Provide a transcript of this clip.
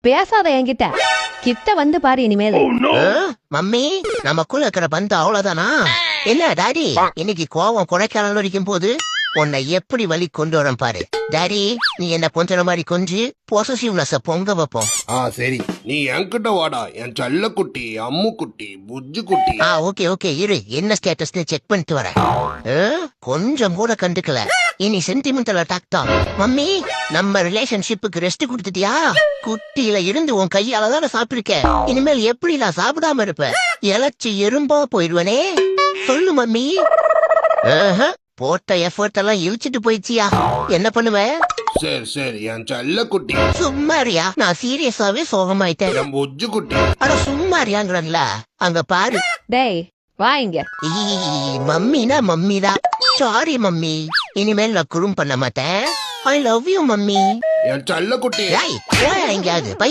பேசாத என்கிட்ட. கிட்ட வந்து பாரு இனிமேல். மம்மி நமக்குள்ள இருக்கிற பந்து அவ்வளவுதானா? என்ன டாடி இன்னைக்கு கோவம் கொடைக்கானல் வரைக்கும் போது உன்னை எப்படி வழி கொண்டு வரேன் பாரு. டாடி நீ என்ன கொஞ்ச மாதிரி கொஞ்சி பொசசிவ்னஸ் பொங்க வைப்போம். சரி நீ என்கிட்ட வாடா என் செல்ல குட்டி அம்மு குட்டி புஜ்ஜு குட்டி. ஓகே ஓகே இரு என்ன ஸ்டேட்டஸ்னு செக் பண்ணிட்டு வரேன். கொஞ்சம் கூட கண்டுக்கல. இனி சென்டிமெண்டல் அட்டாக் தான். மம்மி நம்ம ரிலேஷன்ஷிப்புக்கு ரெஸ்ட் கொடுத்துட்டியா? குட்டியில இருந்து உன் கையால தானே சாப்பிட்டிருக்க. இனிமேல் எப்படி நான் சாப்பிடாம இருப்பேன்? இலச்சி எறும்பா போயிடுவனே. சொல்லு மம்மி. போட்ட எஃபர்ட் எல்லாம் இழிச்சிட்டு போயிடுச்சியா? என்ன பண்ணுவேன்? சரி சரி என் செல்ல குட்டி. சும்மாரியா நான் சீரியஸாவே சோகமாயிட்டேன். என் புஜ்ஜு குட்டி. அட சும்மாரியாங்கிறன்ல அங்க பாரு. டேய் வா இங்க. மம்மினா மம்மிதான். சாரி மம்மி இனிமேல் நான் குறும் பண்ண மாட்டேன். I love you mummy. என் செல்ல குட்டி. எங்கேயாவது பை